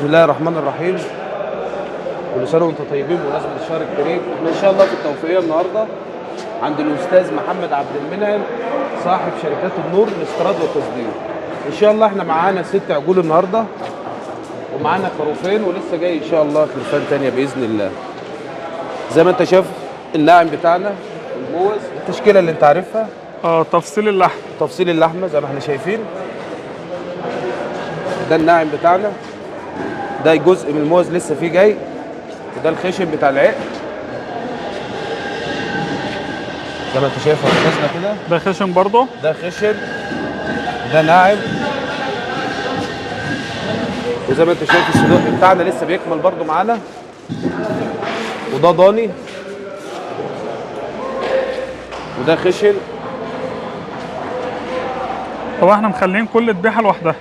بسم الله الرحمن الرحيم. كل سنه وانتم طيبين بمناسبه الشهر الكريم. احنا ان شاء الله في التوفيقيه النهارده عند الاستاذ محمد عبد المنعم صاحب شركات النور للاستيراد والتصدير. ان شاء الله احنا معانا 6 عجول النهارده ومعانا خروفين ولسه جاي ان شاء الله خرفان تانيه باذن الله. زي ما انت شايف الناعم بتاعنا الموز، التشكيله اللي انت عارفها. تفصيل اللحم. تفصيل اللحمه زي ما احنا شايفين. ده الناعم بتاعنا، ده جزء من الموز لسه فيه جاي، وده الخشن بتاع العقل زي ما انت شايف نازله كده. ده خشن برضه؟ ده خشن، ده ناعم، وزي ما انت شايف الصدوق بتاعنا لسه بيكمل برضه معانا، وده ضاني، وده خشن. طب احنا مخلين كل ذبيحه لوحدها؟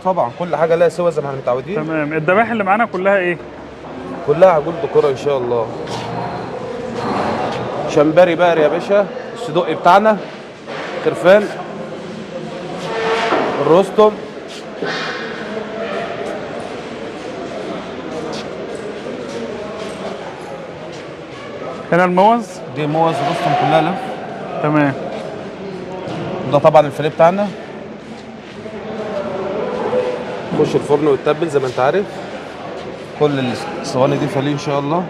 طبعا كل حاجه لها سوا زي ما احنا متعودين. تمام. الذبائح اللي معانا كلها ايه؟ كلها عجول دكوره ان شاء الله. شمبري بقر يا باشا، الصدوق بتاعنا، خرفان، الرستم، هنا الموز. دي موز رستم كلها لف. تمام. ده طبعا الفيليه بتاعنا، خش الفرن ويتبل زي ما انت عارف. كل الصواني دي فيليه ان شاء الله.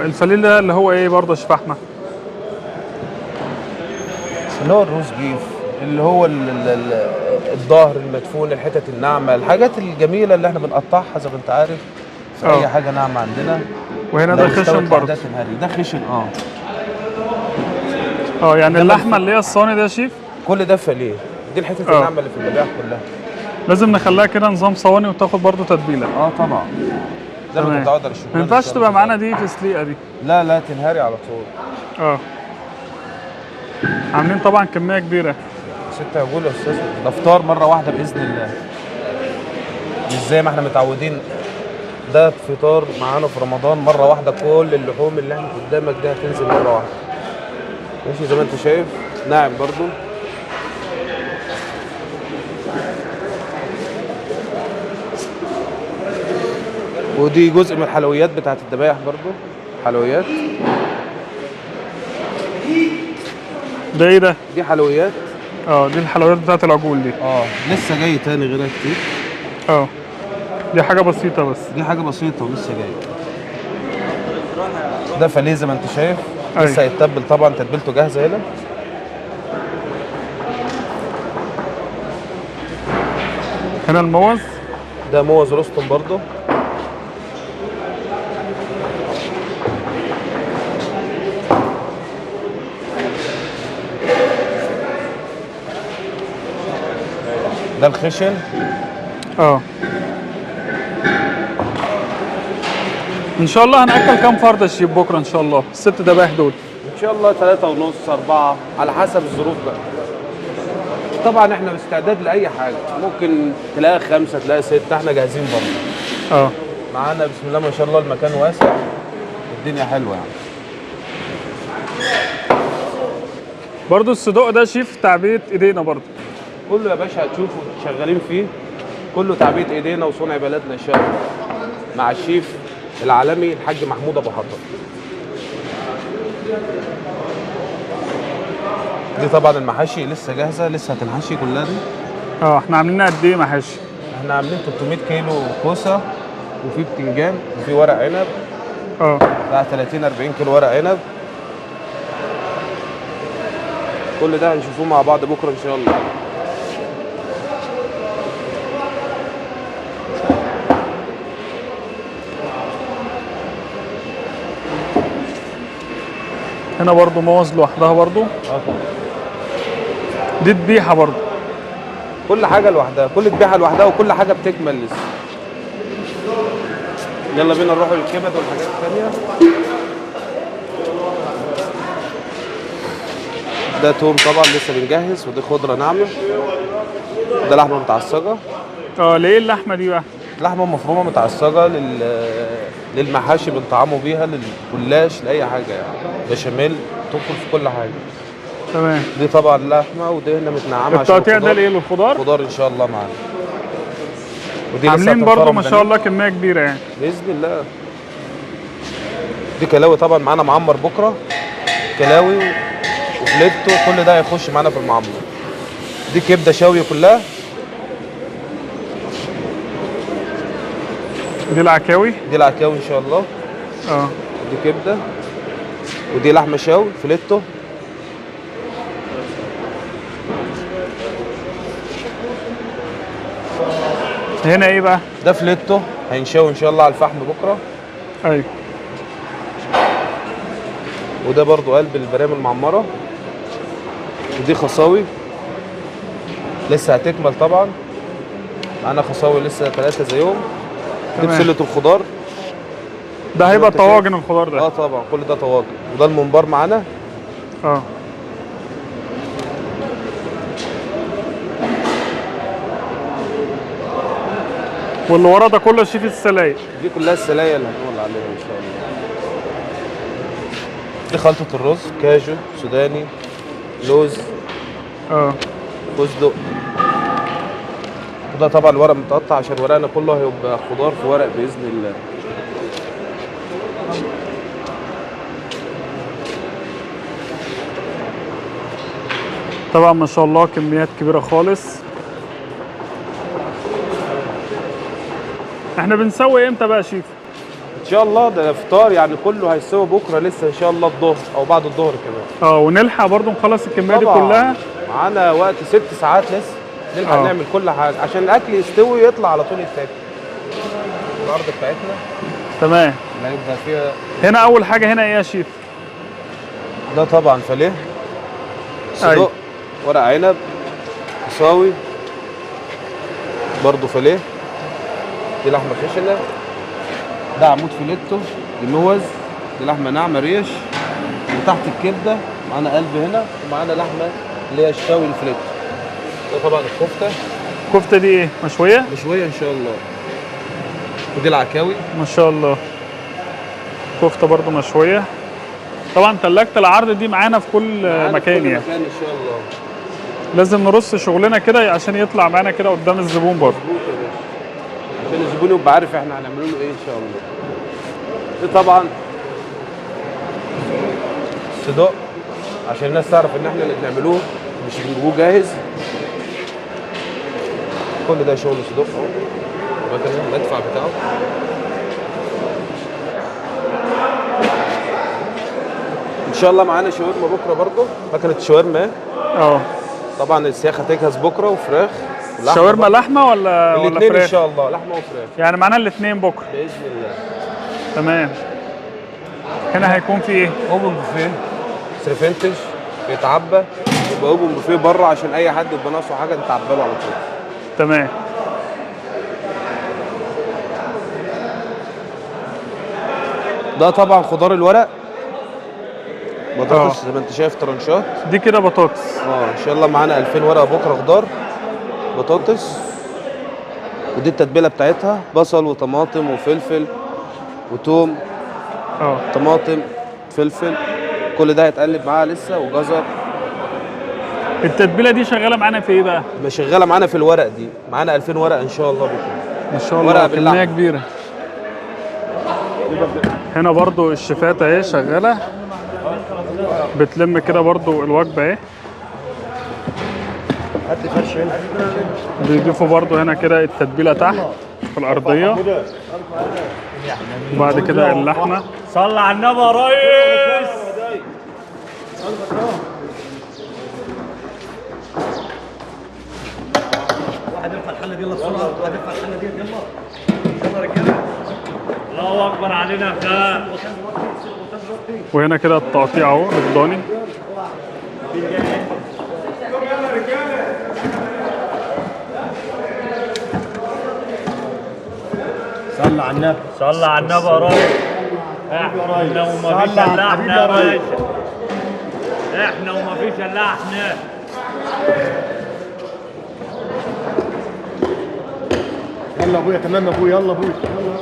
الفليل ده اللي هو ايه برضه يا شيخ احمد؟ اللي هو الروز بيف، اللي هو الظهر المدفون، الحتت الناعمه، الحاجات الجميله اللي احنا بنقطعها زي ما انت عارف في اي حاجه ناعمه عندنا. وهنا ده خشن برضه. ده خشن. يعني اللحمه اللي هي الصواني ده يا شيف كل ده فيليه. دي الحتت الناعمه اللي في الذبائح كلها. لازم نخليها كده نظام صواني وتاخد برضه تتبيله. طبعا. ده ما تتعود على الشغل. ما ينفعش تبقى معانا دي تسليقه دي. لا تنهاري على طول. عاملين طبعا كميه كبيره. 6 عجول يا استاذ، ده فطار مره واحده باذن الله، مش زي ما احنا متعودين. ده فطار معانا في رمضان مره واحده. كل اللحوم اللي احنا قدامك دي هتنزل مره واحده. ماشي زي ما انت شايف. ناعم برضو. ودي جزء من الحلويات بتاعت الذبايح برضو، حلويات. ده ايه ده؟ دي حلويات. دي الحلويات بتاعت العجول دي. لسه جاي تاني غيرها كتير. دي حاجه بسيطه بس. دي حاجه بسيطه ولسه جاي. ده فليه زي ما انت شايف. لسه هيتبل طبعا، تتبيلته جاهزه هنا. هنا الموز. ده موز رستم برضو. ده الخشن. ان شاء الله هناكل كام فرده شيف بكره ان شاء الله ال6 ذبايح دول؟ ان شاء الله 3 ونص 4 على حسب الظروف بقى. طبعا احنا باستعداد لاي حاجه، ممكن تلاقي 5 تلاقي 6، احنا جاهزين برضه. معانا بسم الله ما شاء الله المكان واسع، الدنيا حلوه يعني. برضه الصدوق ده شيف تعبئه ايدينا برضه. كله يا باشا هتشوفوا شغالين فيه، كله تعبئه ايدينا وصنع بلدنا ان شاء الله، مع الشيف العالمي الحاج محمود ابو حطب. دي طبعا المحاشي لسه جاهزه، لسه هتنحشي كلها دي. احنا عاملين قد ايه محاشي؟ احنا عاملين 300 كيلو كوسه، وفي بتنجان، وفي ورق عنب. بتاع 30 40 كيلو ورق عنب. كل ده هنشوفوه مع بعض بكره ان شاء الله. هنا برضو موز لوحدها برضو. طبعا. دي ذبيحه برضو. كل حاجه لوحدها، كل ذبيحه لوحدها، وكل حاجه بتكمل لسه. يلا بينا نروح للكبد والحاجات الثانيه. ده توم طبعا لسه بنجهز، ودي خضره ناعمه. ده لحمه متعصجه. ليه اللحمه دي بقى؟ لحمه مفرومه متعصجه للمحاشي بنطعموا بيها، للجلاش، لاي حاجه يعني. بشاميل، تدخل في كل حاجه. تمام. دي طبعا لحمه، ودي هنا متنعمه عشان التقطيع ده لايه؟ للخضار؟ خضار ان شاء الله معانا. ودي لسه عاملين برضو هتنفرم ما شاء بنين. الله كميه كبيره يعني. باذن الله. دي كلاوي طبعا معانا معمر بكره، كلاوي وفليتو، كل ده هيخش معانا في المعمر. دي كبده شاويه كلها. دي العكاوي. دي العكاوي ان شاء الله. دي كبده، ودي لحمه شاوي فليتو. هنا ايه بقى؟ ده فليتو هينشوي ان شاء الله على الفحم بكره. ايوه. وده برضو قلب البرام المعمره. ودي خصاوي لسه هتكمل طبعا، معانا خصاوي لسه 3 زيهم. دي تمام. بسله الخضار. ده هيبقى انت شايف؟ طواجن الخضار ده. طبعا كل ده طواجن. وده الممبار معانا. واللي ورا ده كله شيف السلايق. دي كلها السلايا اللي هنقول عليها ان شاء الله. دي خلطة الرز، كاجو، سوداني، لوز، فستق. وده طبعا الورق متقطع عشان ورقنا كله هيبقى خضار في ورق باذن الله. طبعا ما شاء الله كميات كبيره خالص. احنا بنسوي امتى بقى يا شيف؟ ان شاء الله ده فطار يعني، كله هيسوي بكره لسه ان شاء الله الظهر او بعد الظهر كمان. ونلحق برضو نخلص الكميه دي طبعا كلها. معانا وقت 6 ساعات لسه نلحق نعمل كل حاجه عشان الاكل يستوي يطلع على طول يتاكل. الارض بتاعتنا تمام. اللي هيبقى فيها. هنا اول حاجه هنا ايه يا شيف؟ ده طبعا فليه، صدق، ورق عنب، قصاوي، برضو فليه. دي لحمه خشنه. ده عمود فيليتو، دي موز، دي لحمه ناعمه ريش. وتحت الكبده معانا قلب هنا، ومعانا لحمه اللي هي الشاوي الفليتو. ده طبعا الكفته. الكفته دي ايه؟ مشويه؟ مشويه ان شاء الله. ودي العكاوي ما شاء الله. كفته برضو مشويه. طبعا ثلاجه العرض دي معانا في كل مكان يعني. مكان ان شاء الله. لازم نرص شغلنا كده عشان يطلع معانا كده قدام الزبون برضه. مظبوط يا باشا، عشان الزبون يبقى عارف احنا هنعمل له ايه ان شاء الله. دي طبعا صدق عشان الناس تعرف ان احنا اللي بنعملوه مش بنجيبوه جاهز. كل ده شغل صدق اهو. المكنه المدفع بتاعه. ان شاء الله معانا شاورما بكره برضه، مكنه شاورما. طبعا السياخ هتجهز بكره وفراخ. شاورما لحمه ولا فراخ؟ الاثنين ان شاء الله، لحمه وفراخ. يعني معانا الاثنين بكره باذن الله. تمام. هنا هيكون في ايه؟ اوبن بوفيه سرفنتج بيتعبى، يبقى اوبن بوفيه بره عشان اي حد يبقى ناقصه حاجه نتعبى له على طول. تمام. ده طبعا خضار الورق، بطاطس زي ما انت شايف ترنشات. دي كده بطاطس. ان شاء الله معانا 2000 ورقه بكره خضار بطاطس. ودي التتبيله بتاعتها، بصل وطماطم وفلفل وتوم. طماطم، فلفل، كل ده هيتقلب معاها لسه، وجزر. التتبيله دي شغاله معانا في ايه بقى؟ شغاله معانا في الورق دي، معانا 2000 ورقه ان شاء الله بكره. ما شاء الله كميه كبيره. هنا برضو الشيفات اهي شغاله بتلم كده برضو الوجبه اهي. بيضيفوا برضو هنا كده التتبيله تحت في الارضيه، وبعد كده اللحمه. صلى على النبي يا ريس. واحد يرفع الحله دي يلا بسرعه، واحد يرفع الحله دي يلا يلا يا رجاله. الله اكبر علينا يا اخوان. وهنا كده التقطيع اهو الضاني. صلى على النبي، صلى على النبي يا ريس. احنا وما فيش الا احنا يا باشا، احنا وما فيش الا احنا. يلا ابويا، تمام يا ابويا، يلا ابويا يلا.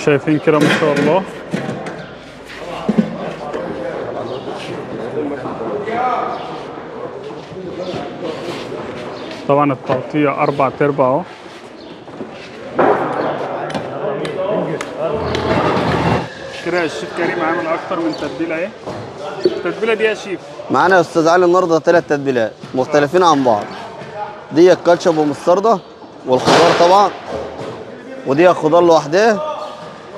شايفين كده ما شاء الله. طبعا التقطيع 4/4 اهو. كده الشيف كريم عامل اكتر من تتبيله اهي. التتبيله دي يا شيف معانا يا استاذ علي النهارده 3 تتبيلات مختلفين عن بعض. دي الكاتشب ومستردة والخضار طبعا، ودي خضار لوحدها،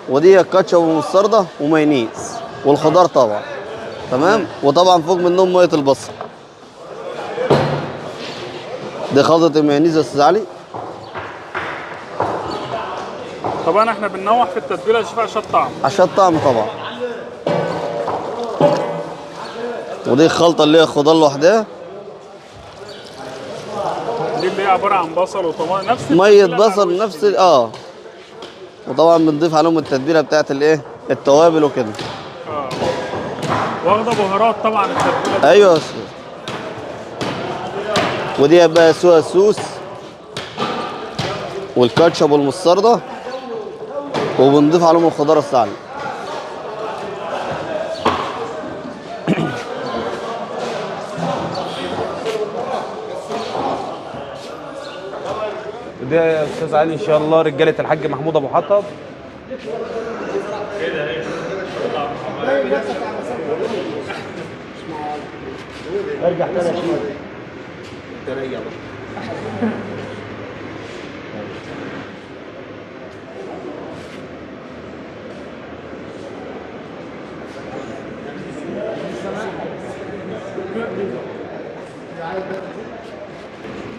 ودي الكاتشب ومستردة ومايونيز والخضار طبعا. تمام. وطبعا فوق منهم ميه البصل. دي خلطه المايونيز يا استاذ علي. طبعا احنا بننوع في التتبيله يا شيف عشان الطعم. عشان الطعم طبعا. ودي الخلطه اللي هي خضار لوحدها، دي اللي هي عباره عن بصل وطماطم نفس ميه التتبيلة بصل اللي على نفس الوش دي. وطبعا بنضيف عليهم التتبيله بتاعت الايه التوابل وكده. واخده بهارات طبعا التتبيله دي. ايوه يا استاذ. ودي بقى سوى السوس والكاتشب والمستردة، وبنضيف عليهم الخضار السعلي. ده يا استاذ علي ان شاء الله رجاله الحاج محمود ابو حطب. ارجع تاني يا شيخ.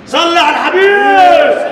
صلي على الحبيب.